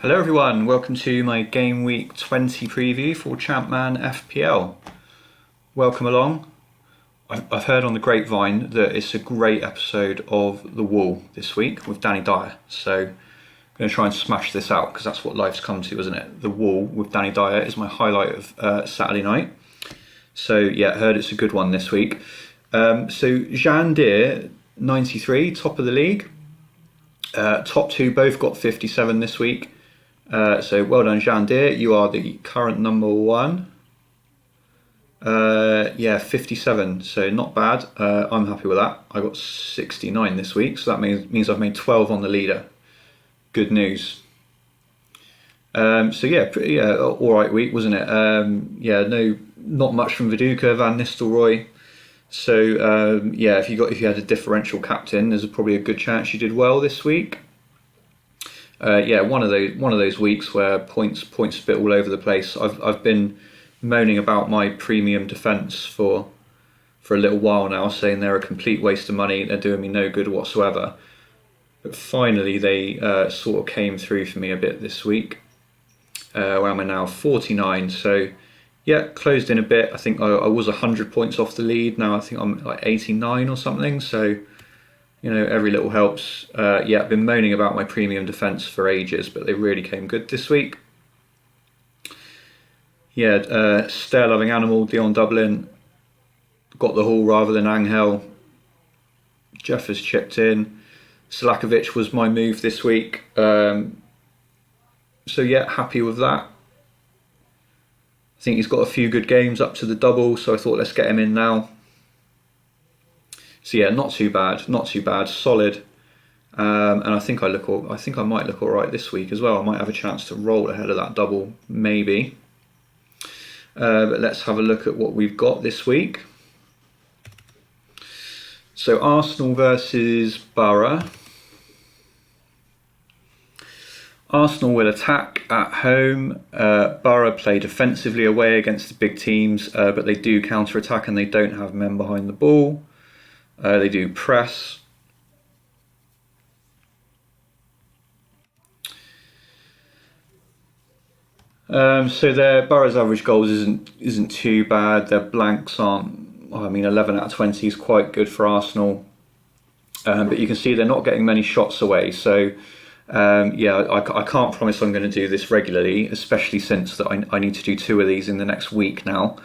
Hello everyone, welcome to my Game Week 20 preview for ChampManFPL. Welcome along. I've heard on the grapevine that it's a great episode of The Wall this week with Danny Dyer, so I'm going to try and smash this out because that's what life's come to, isn't it? The Wall with Danny Dyer is my highlight of Saturday night. So yeah, heard it's a good one this week. So Jean Deere, 93, top of the league. Top two both got 57 this week. So well done, Jean Deere. You are the current number one. 57. So not bad. I'm happy with that. I got 69 this week, so that means I've made 12 on the leader. Good news. All right week, wasn't it? Not much from Viduka, Van Nistelrooy. So if you had a differential captain, there's probably a good chance you did well this week. One of those weeks where points a bit all over the place. I've been moaning about my premium defence for a little while now, saying they're a complete waste of money. They're doing me no good whatsoever. But finally, they sort of came through for me a bit this week. Where am I now? 49. So yeah, closed in a bit. I think I was 100 points off the lead. Now I think I'm like 89 or something. So every little helps. I've been moaning about my premium defence for ages, but they really came good this week. Stair Loving Animal, Dion Dublin, got the haul rather than Angel. Jeff has chipped in. Slakovic was my move this week. Happy with that. I think he's got a few good games up to the double, so I thought let's get him in now. So not too bad, solid, and I think I might look all right this week as well. I might have a chance to roll ahead of that double, maybe. But let's have a look at what we've got this week. So Arsenal versus Borough. Arsenal will attack at home. Borough play defensively away against the big teams, but they do counter-attack and they don't have men behind the ball. They do press. So their Borough's average goals isn't too bad. Their blanks aren't. 11 out of 20 is quite good for Arsenal. But you can see they're not getting many shots away. So I can't promise I'm going to do this regularly, especially since that I need to do 2 of these in the next week now.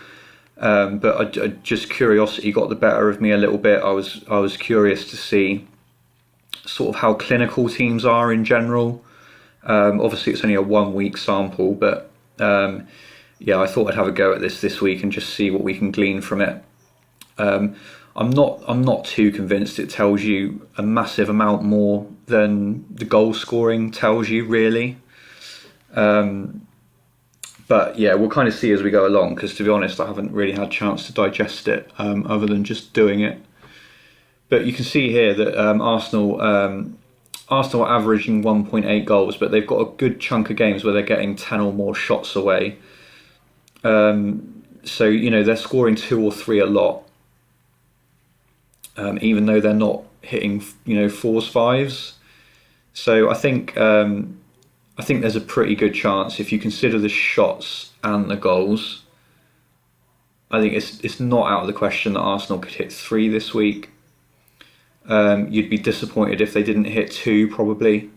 But just curiosity got the better of me a little bit. I was curious to see sort of how clinical teams are in general. Obviously, it's only a 1 week sample, but I thought I'd have a go at this week and just see what we can glean from it. I'm not too convinced it tells you a massive amount more than the goal scoring tells you, really. But we'll kind of see as we go along, because to be honest, I haven't really had a chance to digest it other than just doing it. But you can see here that Arsenal are averaging 1.8 goals, but they've got a good chunk of games where they're getting 10 or more shots away. They're scoring 2 or 3 a lot, even though they're not hitting 4s, 5s. So I think there's a pretty good chance, if you consider the shots and the goals, I think it's not out of the question that Arsenal could hit 3 this week. You'd be disappointed if they didn't hit 2, probably.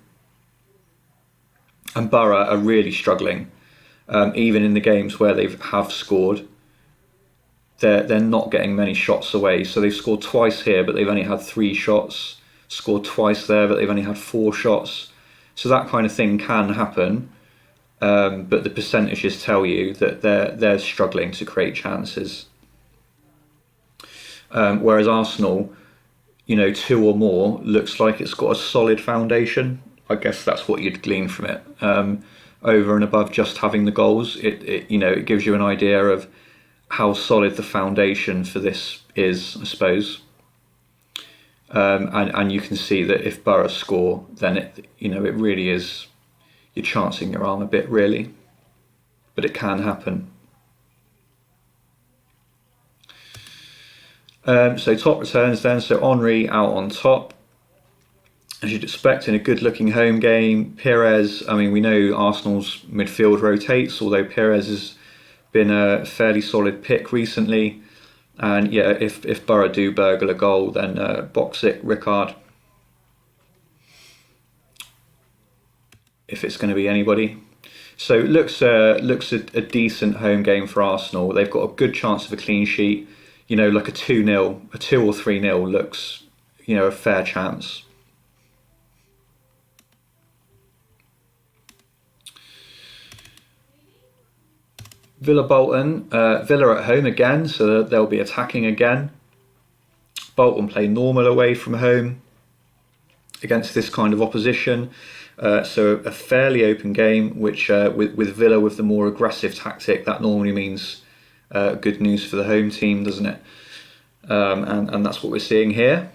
And Borough are really struggling, even in the games where they have scored. They're not getting many shots away. So they've scored twice here, but they've only had 3 shots. Scored twice there, but they've only had 4 shots. So that kind of thing can happen, but the percentages tell you that they're struggling to create chances. Whereas Arsenal, 2 or more looks like it's got a solid foundation. I guess that's what you'd glean from it. Over and above just having the goals, it gives you an idea of how solid the foundation for this is, I suppose. And you can see that if Borough score, then it really is, you're chancing your arm a bit, really, but it can happen. So top returns then. So Henry out on top. as you'd expect in a good-looking home game. Pires, I mean, we know Arsenal's midfield rotates, although Pires has been a fairly solid pick recently. And yeah, if Borough do burgle a goal, then box it, Rickard. If it's going to be anybody. So it looks a decent home game for Arsenal. They've got a good chance of a clean sheet. You know, like a 2-0, a 2 or 3-0 looks, you know, a fair chance. Villa Bolton, Villa at home again, so they'll be attacking again. Bolton play normal away from home against this kind of opposition. So a fairly open game, which with Villa with the more aggressive tactic, that normally means good news for the home team, doesn't it? And that's what we're seeing here.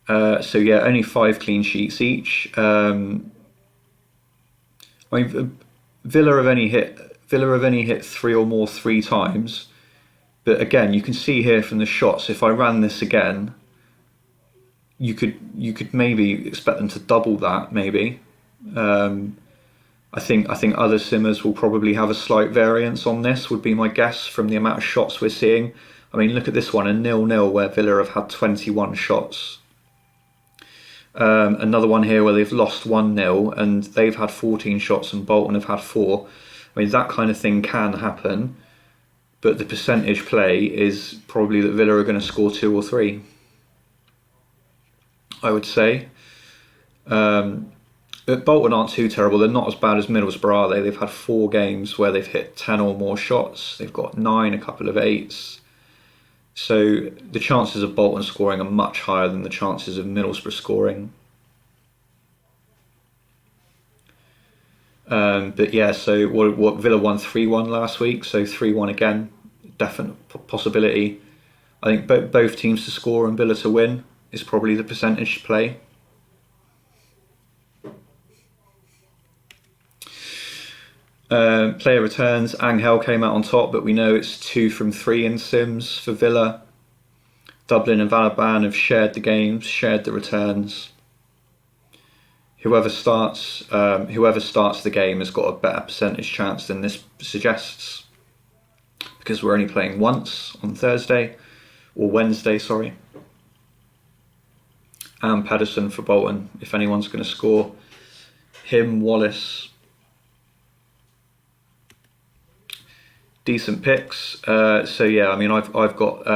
So yeah, only 5 clean sheets each. I mean, Villa have only hit 3 or more 3 times, but again, you can see here from the shots. If I ran this again, you could maybe expect them to double that. Maybe. I think other simmers will probably have a slight variance on this. Would be my guess from the amount of shots we're seeing. I mean, look at this one, a 0-0 where Villa have had 21 shots. Another one here where they've lost 1-0 and they've had 14 shots and Bolton have had 4. I mean, that kind of thing can happen, but the percentage play is probably that Villa are going to score 2 or 3, I would say. But Bolton aren't too terrible. They're not as bad as Middlesbrough, are they? They've had 4 games where they've hit 10 or more shots. They've got 9, a couple of 8s. So the chances of Bolton scoring are much higher than the chances of Middlesbrough scoring. But yeah, so what Villa won 3-1 last week, so 3-1 again, definite possibility. I think both teams to score and Villa to win is probably the percentage play. Player returns, Angel came out on top, but we know it's 2 from 3 in sims for Villa. Dublin and Blackburn have shared the games, shared the returns. Whoever starts the game has got a better percentage chance than this suggests, because we're only playing once on Thursday, or Wednesday, sorry. And Pedersen for Bolton, if anyone's going to score. Him, Wallace. Decent picks. So yeah, I mean, I've got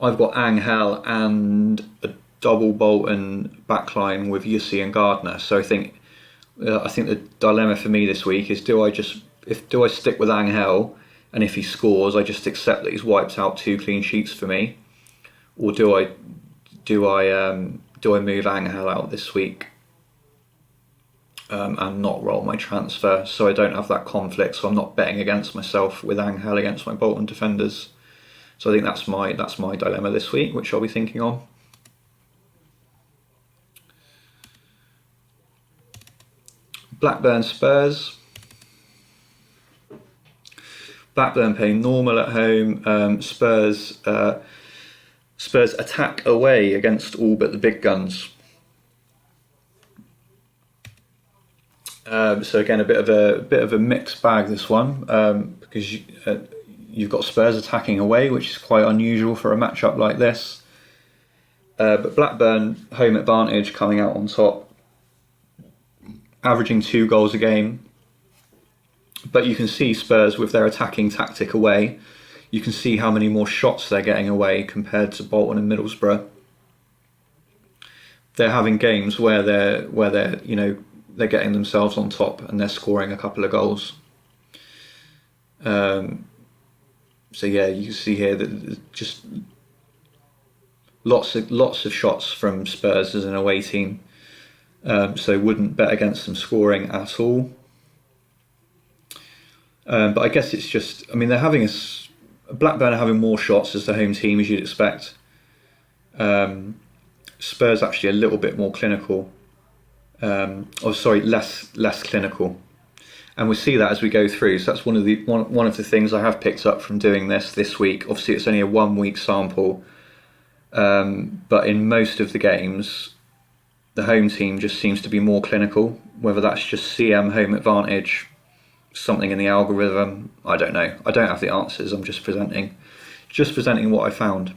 Angel and a double Bolton backline with Yussi and Gardner. So I think the dilemma for me this week is do I stick with Angel, and if he scores, I just accept that he's wiped out 2 clean sheets for me, or do I move Angel out this week? And not roll my transfer, so I don't have that conflict. So I'm not betting against myself with Angel against my Bolton defenders. So I think that's my dilemma this week, which I'll be thinking on. Blackburn Spurs. Blackburn playing normal at home. Spurs attack away against all but the big guns. So again, a bit of a mixed bag this one, because you've got Spurs attacking away, which is quite unusual for a matchup like this. But Blackburn home advantage coming out on top, averaging 2 goals a game. But you can see Spurs with their attacking tactic away. You can see how many more shots they're getting away compared to Bolton and Middlesbrough. They're having games where they're getting themselves on top and they're scoring a couple of goals. So yeah, you can see here that just lots of shots from Spurs as an away team. So wouldn't bet against them scoring at all. But I guess it's just, I mean, they're having Blackburn are having more shots as the home team, as you'd expect. Spurs actually a little bit more clinical. Less clinical, and we'll see that as we go through. So that's one of the things I have picked up from doing this week. Obviously, it's only a 1 week sample, But in most of the games, the home team just seems to be more clinical. Whether that's just CM home advantage, something in the algorithm, I don't know. I don't have the answers. I'm just presenting what I found.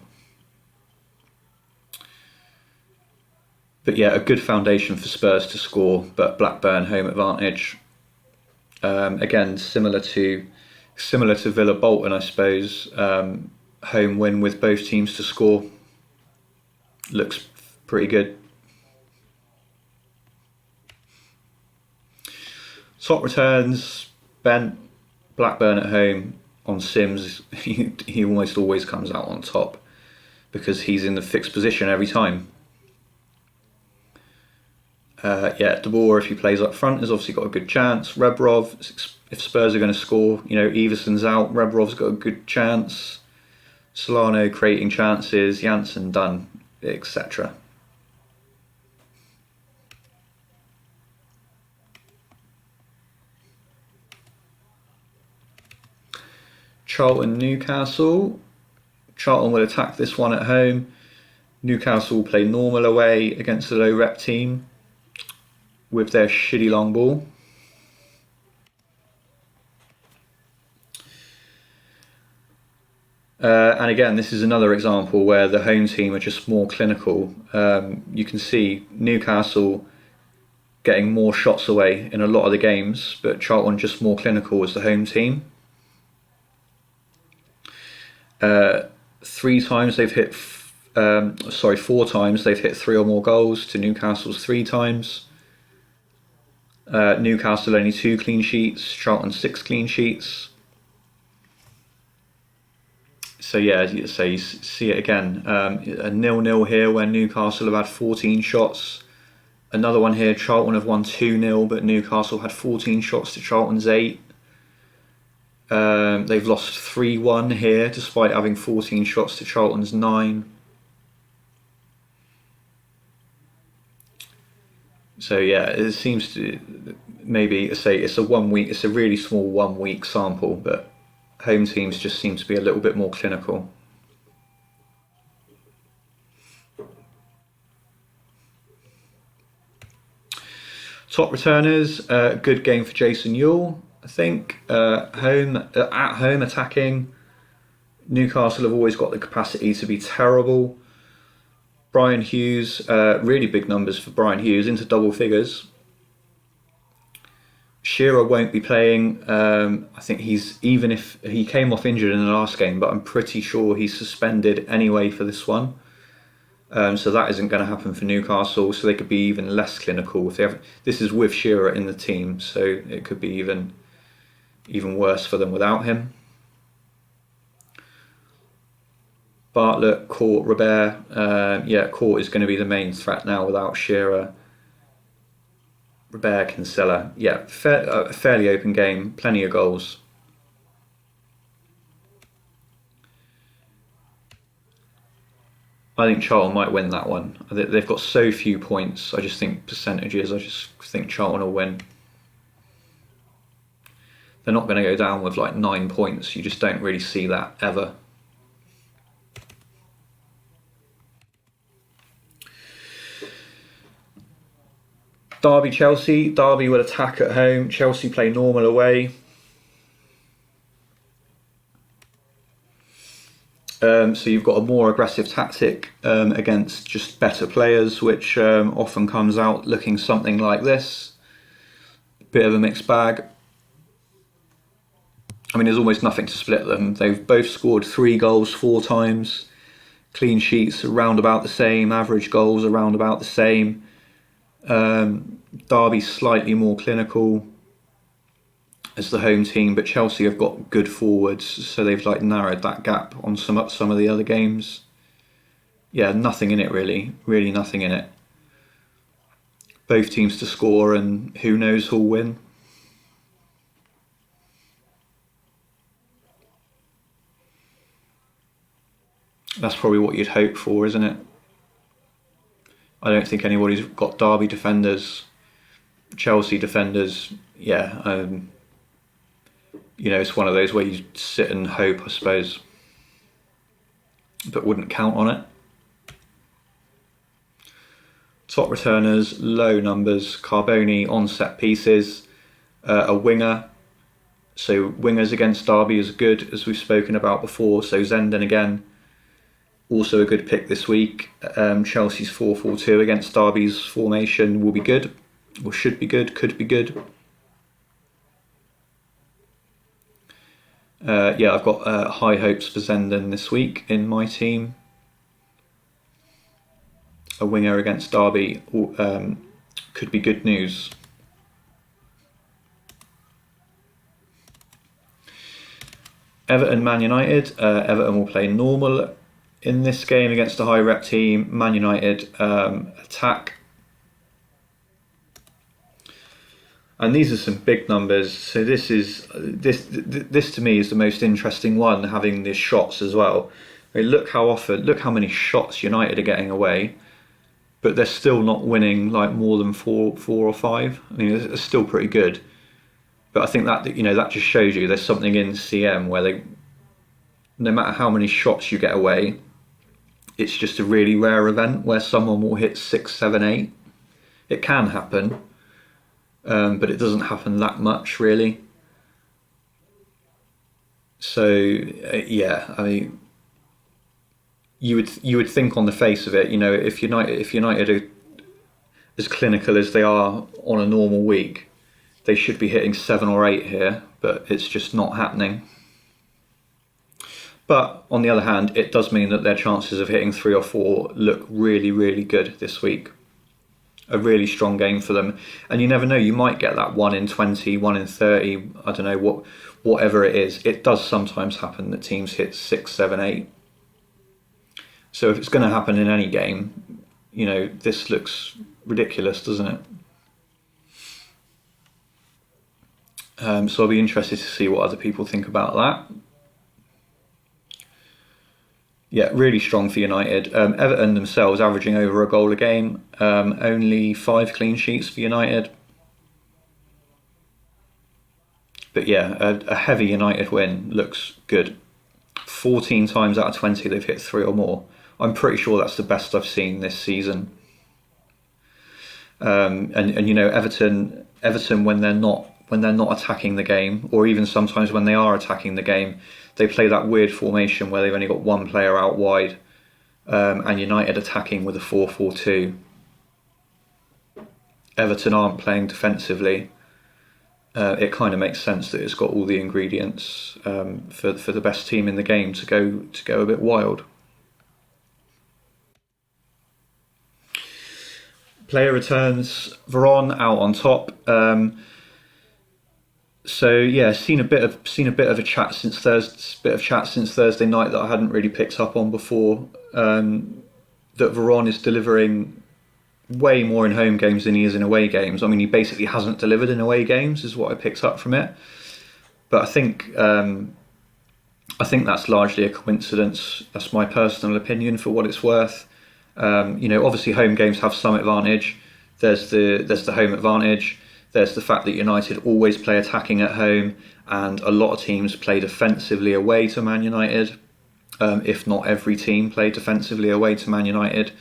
But yeah, a good foundation for Spurs to score, but Blackburn home advantage. Again, similar to Villa Bolton, I suppose. Home win with both teams to score. Looks pretty good. Top returns, Bent, Blackburn at home on Sims. He almost always comes out on top because he's in the fixed position every time. De Boer, if he plays up front, has obviously got a good chance. Rebrov, if Spurs are going to score, Everson's out, Rebrov's got a good chance. Solano creating chances, Janssen done, etc. Charlton, Newcastle. Charlton will attack this one at home. Newcastle will play normal away against a low rep team with their shitty long ball. And again, this is another example where the home team are just more clinical. You can see Newcastle getting more shots away in a lot of the games, but Charlton just more clinical as the home team. 4 times they've hit 3 or more goals to Newcastle's 3 times. Newcastle only 2 clean sheets, Charlton 6 clean sheets. So yeah, you see it again. A 0-0 here where Newcastle have had 14 shots. Another one here, Charlton have won 2-0, but Newcastle had 14 shots to Charlton's 8. They've lost 3-1 here despite having 14 shots to Charlton's 9. So yeah, it seems to maybe it's a really small 1 week sample, but home teams just seem to be a little bit more clinical. Top returners, good game for Jason Ewell, I think. At home attacking, Newcastle have always got the capacity to be terrible. Brian Hughes, really big numbers for Brian Hughes, into double figures. Shearer won't be playing. I think even if he came off injured in the last game, but I'm pretty sure he's suspended anyway for this one. So that isn't going to happen for Newcastle. So they could be even less clinical if they have. This is with Shearer in the team, so it could be even worse for them without him. Bartlett, Court, Robert. Court is going to be the main threat now without Shearer. Robert, Kinsella. Yeah, fairly open game, plenty of goals. I think Charlton might win that one. They've got so few points. I just think percentages. I just think Charlton will win. They're not going to go down with like 9 points. You just don't really see that ever. Derby, Chelsea. Derby will attack at home. Chelsea play normal away. So you've got a more aggressive tactic against just better players, which often comes out looking something like this. Bit of a mixed bag. I mean, there's almost nothing to split them. They've both scored 3 goals 4 times. Clean sheets around about the same. Average goals around about the same. Derby slightly more clinical as the home team, but Chelsea have got good forwards, so they've like narrowed that gap on some of the other games. Yeah, nothing in it really nothing in it. Both teams to score, and who knows who'll win. That's probably what you'd hope for, isn't it? I don't think anybody's got Derby defenders, Chelsea defenders. Yeah, it's one of those where you sit and hope, I suppose, but wouldn't count on it. Top returners, low numbers. Carboni on set pieces, a winger. So wingers against Derby is good, as we've spoken about before. So Zenden again, also a good pick this week. Chelsea's 4-4-2 against Derby's formation will be good, or should be good, could be good. Yeah, I've got high hopes for Zenden this week in my team. A winger against Derby could be good news. Everton, Man United. Everton will play normal in this game against a high rep team. Man United attack. And these are some big numbers. So this to me is the most interesting one, having these shots as well. I mean, look how many shots United are getting away, but they're still not winning like more than four or five. I mean, it's still pretty good. But I think that that just shows you there's something in CM where no matter how many shots you get away, it's just a really rare event where someone will hit 6, 7, 8. It can happen, but it doesn't happen that much really. So yeah, I mean, you would think on the face of it, if United are as clinical as they are on a normal week, they should be hitting 7 or 8 here, but it's just not happening. But on the other hand, it does mean that their chances of hitting 3 or 4 look really, really good this week. A really strong game for them. And you never know, you might get that 1 in 20, 1 in 30, I don't know, whatever it is. It does sometimes happen that teams hit 6, 7, 8. So if it's going to happen in any game, this looks ridiculous, doesn't it? So I'll be interested to see what other people think about that. Yeah, really strong for United. Everton themselves averaging over a goal a game. Only 5 clean sheets for United. But yeah, a heavy United win looks good. 14 times out of 20 they've hit 3 or more. I'm pretty sure that's the best I've seen this season. And Everton when they're not attacking the game, or even sometimes when they are attacking the game, they play that weird formation where they've only got one player out wide, and United attacking with a 4-4-2. Everton aren't playing defensively. It kind of makes sense that it's got all the ingredients for the best team in the game to go a bit wild. Player returns, Varane out on top. So yeah, seen a bit of a chat since Thursday night that I hadn't really picked up on before. That Varane is delivering way more in home games than he is in away games. I mean, he basically hasn't delivered in away games, is what I picked up from it. But I think that's largely a coincidence. That's my personal opinion, for what it's worth. Obviously home games have some advantage. There's the home advantage. There's the fact that United always play attacking at home, and a lot of teams play defensively away to Man United. If not every team play defensively away to Man United.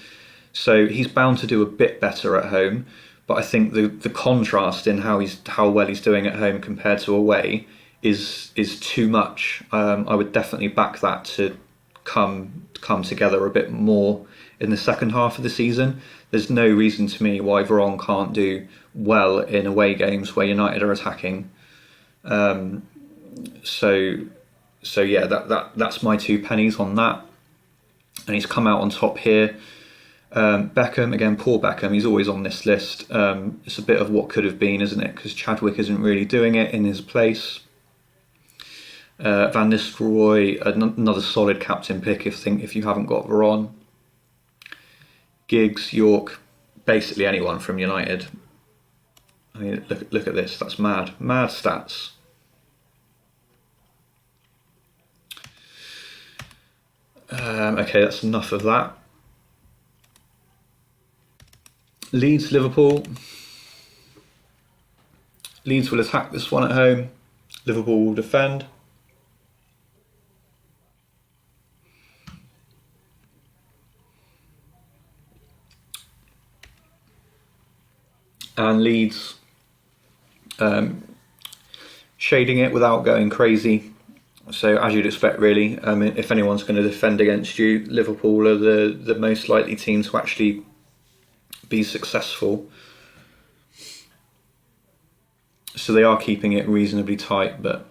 So he's bound to do a bit better at home. But I think the contrast in how well he's doing at home compared to away is too much. I would definitely back that to come together a bit more in the second half of the season. There's no reason to me why Varane can't do well in away games where United are attacking. So yeah, that's my 2 pennies on that. And he's come out on top here. Beckham, again, poor Beckham, he's always on this list. It's a bit of what could have been, isn't it? Because Chadwick isn't really doing it in his place. Van Nistelrooy, another solid captain pick if you haven't got Varane. Giggs, York, basically anyone from United. I mean, look at this. That's mad stats. Okay, that's enough of that. Leeds, Liverpool. Leeds will attack this one at home. Liverpool will defend. and Leeds shading it without going crazy. So as you'd expect, really, if anyone's going to defend against you, Liverpool are the most likely team to actually be successful. So they are keeping it reasonably tight, but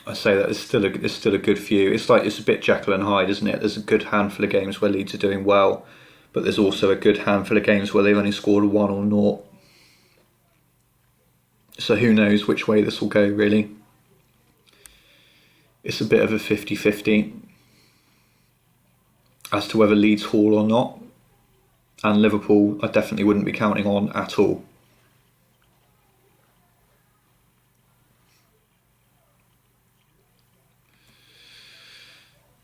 I say that it's still a good few. It's a bit Jekyll and Hyde, isn't it? There's a good handful of games where Leeds are doing well, but there's also a good handful of games where they've only scored 1 or 0. So who knows which way this will go, really. It's a bit of a 50-50 as to whether Leeds haul or not. And Liverpool, I definitely wouldn't be counting on at all.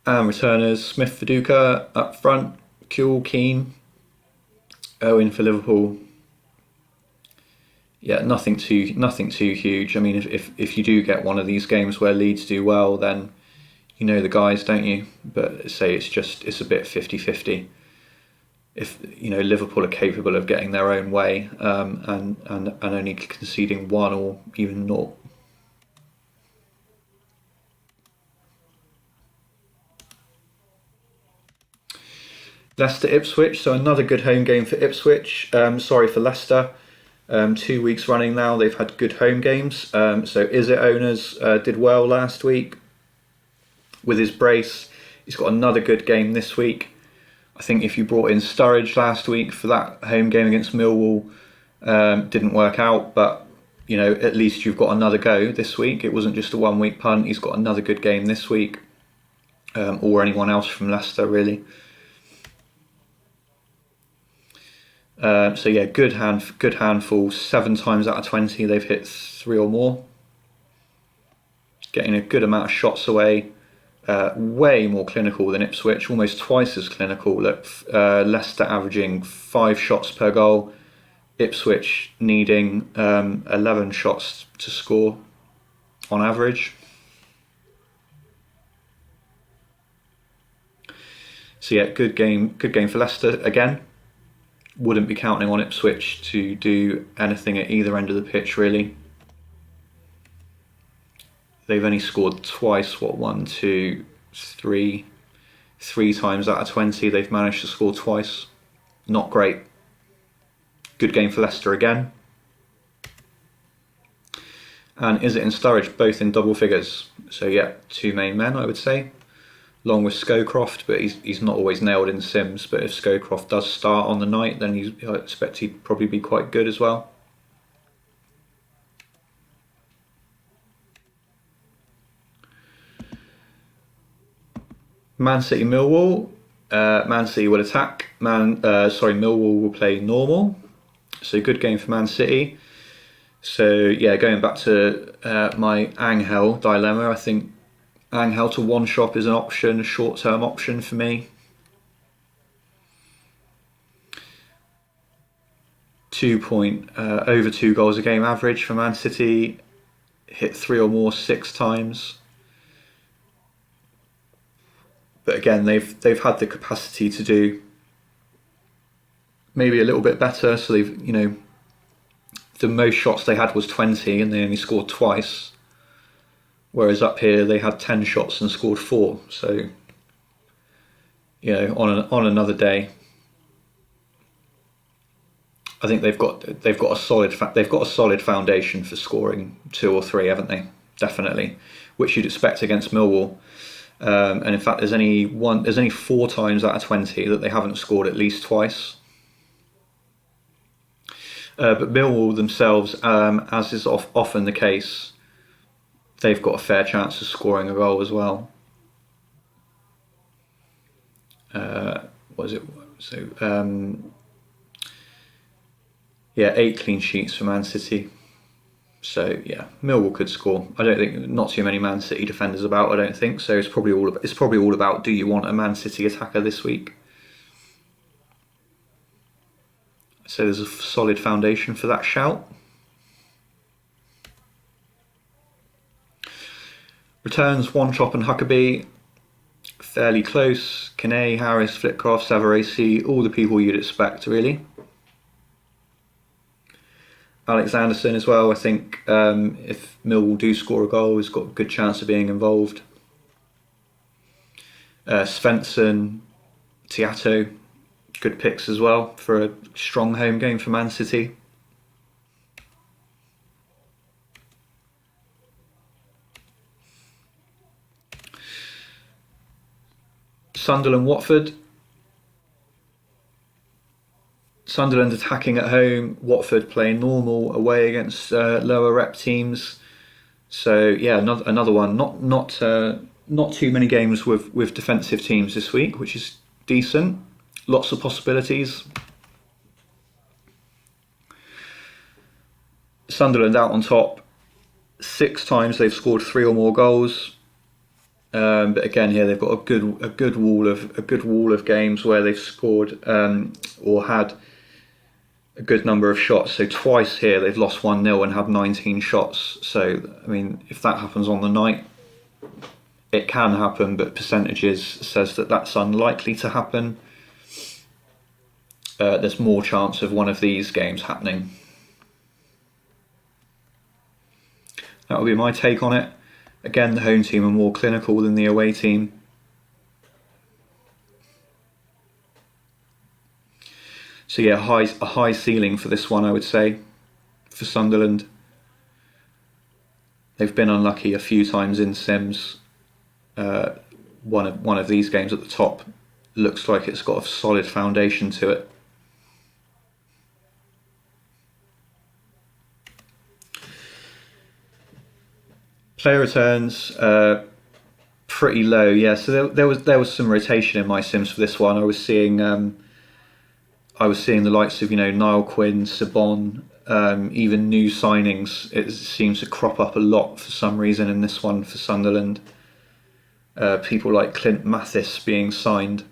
And returners, Smith Viduka up front, Kuehl, Keane, Owen for Liverpool. Yeah, nothing too huge. I mean, if you do get one of these games where Leeds do well, then you know the guys, don't you? But say it's a bit 50-50. If Liverpool are capable of getting their own way and only conceding 1 or even 0. Leicester Ipswich, so another good home game for Ipswich. Sorry for Leicester. 2 weeks running now, they've had good home games. So Is It owners did well last week with his brace. He's got another good game this week. I think if you brought in Sturridge last week for that home game against Millwall, didn't work out, but at least you've got another go this week. It wasn't just a 1 week punt. He's got another good game this week, or anyone else from Leicester, really. So yeah, good handful. 7 times out of 20 they've hit 3 or more, getting a good amount of shots away. Way more clinical than Ipswich, almost twice as clinical. Look, Leicester averaging 5 shots per goal, Ipswich needing 11 shots to score on average. So yeah, good game for Leicester again. Wouldn't be counting on Ipswich to do anything at either end of the pitch, really. They've only scored twice, 1, 2, 3 times out of 20 they've managed to score twice. Not great. Good game for Leicester again. And Is It and Sturridge both in double figures. So yeah, 2 main men, I would say. Along with Scowcroft, but he's not always nailed in Sims. But if Scowcroft does start on the night, then I expect he'd probably be quite good as well. Man City Millwall. Man City will attack. Millwall will play normal. So good game for Man City. So yeah, going back to my Angel dilemma, I think Angel to one shop is an option, a short-term option for me. Over 2 goals a game average for Man City. Hit 3 or more 6 times. But again, they've had the capacity to do maybe a little bit better. So they've the most shots they had was 20, and they only scored twice. Whereas up here they had 10 shots and scored 4. So on another day, I think they've got a solid foundation for scoring 2 or 3, haven't they? Definitely, which you'd expect against Millwall. And in fact, there's only 4 times out of 20 that they haven't scored at least twice. But Millwall themselves, as is often the case, they've got a fair chance of scoring a goal as well. What is it? So 8 clean sheets for Man City. So yeah, Millwall could score. I don't think not too many Man City defenders about. I don't think so. It's probably all about do you want a Man City attacker this week? So there's a solid foundation for that shout. Returns, Wanchop and Huckabee, fairly close. Kane, Harris, Flitcroft, Savarese, all the people you'd expect, really. Alexanderson as well. I think if Millwall do score a goal, he's got a good chance of being involved. Svensson, Tiato, good picks as well for a strong home game for Man City. Sunderland, Watford. Sunderland attacking at home, Watford playing normal away against lower rep teams. So yeah, another one. Not too many games with defensive teams this week, which is decent. Lots of possibilities. Sunderland out on top. 6 times they've scored 3 or more goals. But again, here they've got a good wall of games where they've scored or had a good number of shots. So twice here they've lost 1-0 and had 19 shots. So I mean, if that happens on the night, it can happen, but percentages says that that's unlikely to happen. There's more chance of one of these games happening. That would be my take on it. Again, the home team are more clinical than the away team. So yeah, a high ceiling for this one, I would say, for Sunderland. They've been unlucky a few times in Sims. One of these games at the top looks like it's got a solid foundation to it. Player returns pretty low, yeah. So there was some rotation in my Sims for this one. I was seeing the likes of Niall Quinn, Sabon, even new signings. It seems to crop up a lot for some reason in this one for Sunderland. People like Clint Mathis being signed.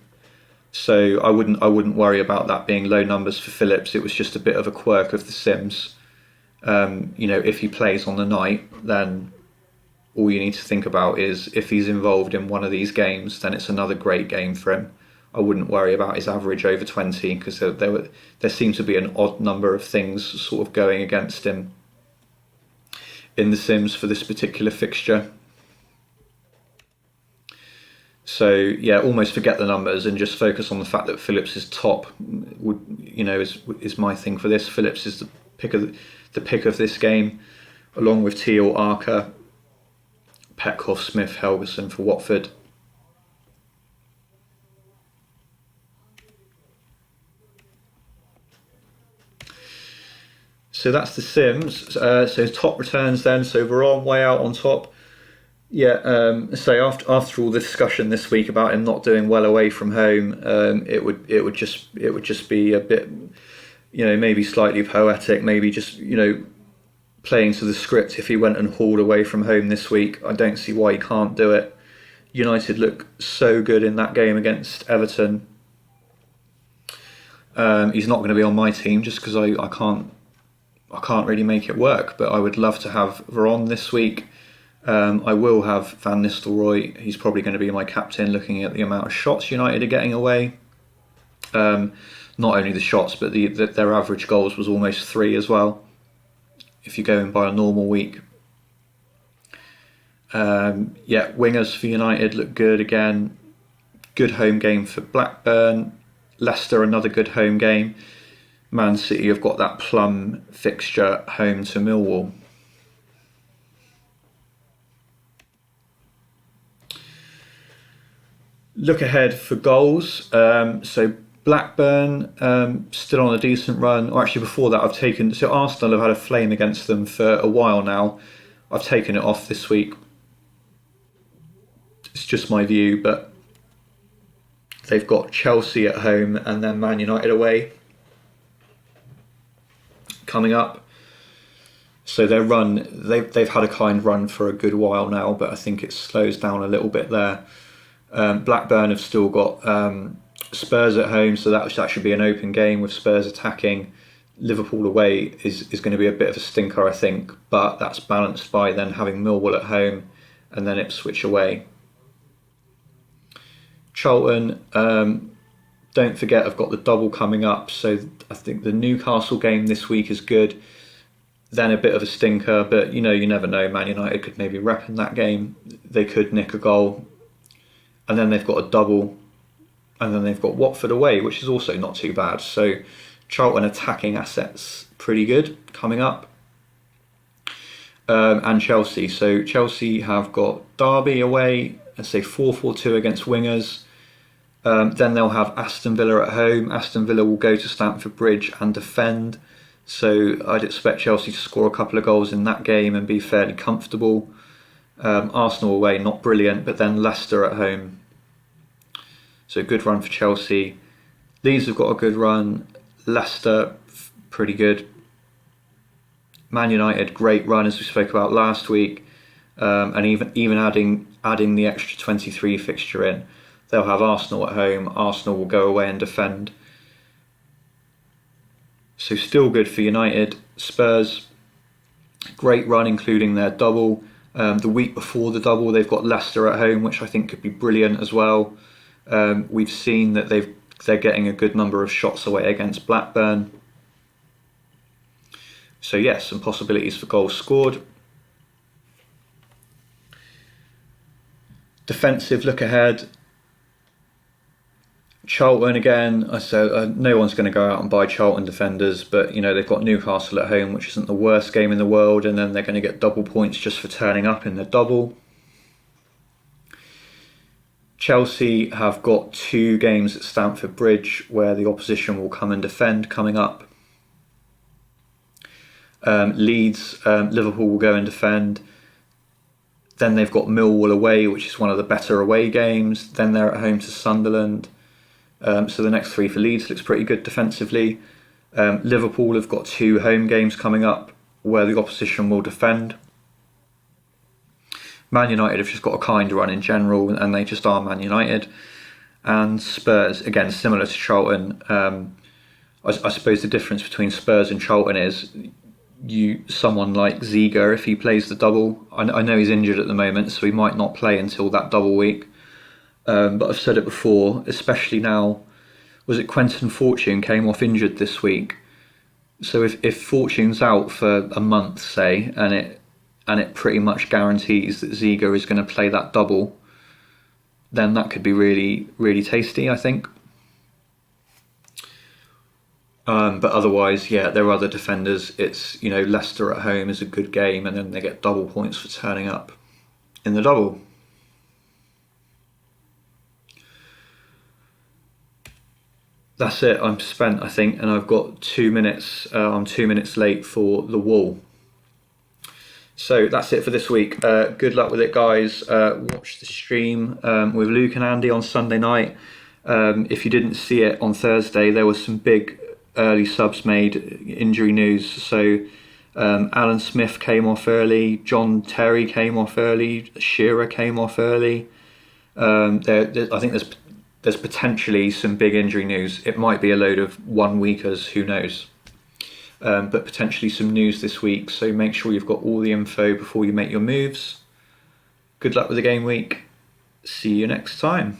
So I wouldn't worry about that being low numbers for Phillips. It was just a bit of a quirk of the Sims. If he plays on the night, then all you need to think about is if he's involved in one of these games, then it's another great game for him. I wouldn't worry about his average over 20 because there seems to be an odd number of things sort of going against him in the Sims for this particular fixture. So yeah, almost forget the numbers and just focus on the fact that Phillips is top. Is my thing for this. Phillips is the pick of this game, along with Teal, Arca, Petkoff, Smith, Helgeson for Watford. So that's the Sims. So top returns then. So Borough way out on top. Yeah. So after all the discussion this week about him not doing well away from home, it would just be a bit, maybe slightly poetic. Maybe just playing to the script. If he went and hauled away from home this week, I don't see why he can't do it. United look so good in that game against Everton. He's not going to be on my team just because I can't really make it work, but I would love to have Veron this week. I will have Van Nistelrooy. He's probably going to be my captain, looking at the amount of shots United are getting away. Not only the shots, but their average goals was almost 3 as well, if you're going by a normal week. Wingers for United look good again. Good home game for Blackburn. Leicester, another good home game. Man City have got that plum fixture home to Millwall. Look ahead for goals. So Blackburn still on a decent run. Or actually before that so Arsenal have had a flame against them for a while now. I've taken it off this week. It's just my view, but they've got Chelsea at home and then Man United away coming up. So their run, they've had a kind run for a good while now, but I think it slows down a little bit there. Blackburn have still got Spurs at home, so that should be an open game with Spurs attacking. Liverpool away is going to be a bit of a stinker, I think, but that's balanced by then having Millwall at home and then Ipswich away. Charlton, don't forget, I've got the double coming up, so I think the Newcastle game this week is good. then a bit of a stinker, but you never know. Man United could maybe rep in that game. They could nick a goal, and then they've got a double, and then they've got Watford away, which is also not too bad. So Charlton attacking assets pretty good coming up. And Chelsea. So Chelsea have got Derby away, let's say 4-4-2 against wingers. Then they'll have Aston Villa at home. Aston Villa will go to Stamford Bridge and defend. So I'd expect Chelsea to score a couple of goals in that game and be fairly comfortable. Arsenal away, not brilliant, but then Leicester at home. So good run for Chelsea. Leeds have got a good run. Leicester, pretty good. Man United, great run as we spoke about last week. And even adding the extra 23 fixture in. They'll have Arsenal at home. Arsenal will go away and defend. So still good for United. Spurs, great run including their double. The week before the double they've got Leicester at home, which I think could be brilliant as well. We've seen that they're getting a good number of shots away against Blackburn. So yes, some possibilities for goals scored. Defensive look ahead. Charlton again, no one's going to go out and buy Charlton defenders, but they've got Newcastle at home, which isn't the worst game in the world, and then they're going to get double points just for turning up in the double. Chelsea have got 2 games at Stamford Bridge where the opposition will come and defend coming up. Leeds, Liverpool will go and defend. Then they've got Millwall away, which is one of the better away games. Then they're at home to Sunderland. So the next 3 for Leeds looks pretty good defensively. Liverpool have got 2 home games coming up where the opposition will defend. Man United have just got a kind run in general, and they just are Man United. And Spurs, again, similar to Charlton. I suppose the difference between Spurs and Charlton is someone like Ziga, if he plays the double. I know he's injured at the moment, so he might not play until that double week. But I've said it before, especially now, was it Quentin Fortune came off injured this week? So if Fortune's out for a month, say, and it pretty much guarantees that Ziga is going to play that double, then that could be really, really tasty, I think. But otherwise, yeah, there are other defenders. It's, Leicester at home is a good game, and then they get double points for turning up in the double. That's it. I'm spent, I think, and I've got 2 minutes. I'm 2 minutes late for the wall. So that's it for this week. Good luck with it, guys. Watch the stream with Luke and Andy on Sunday night. If you didn't see it on Thursday, there was some big early subs made, injury news. So Alan Smith came off early, John Terry came off early, Shearer came off early. I think there's potentially some big injury news. It might be a load of 1 weekers, who knows. But potentially some news this week, so make sure you've got all the info before you make your moves. Good luck with the game week. See you next time.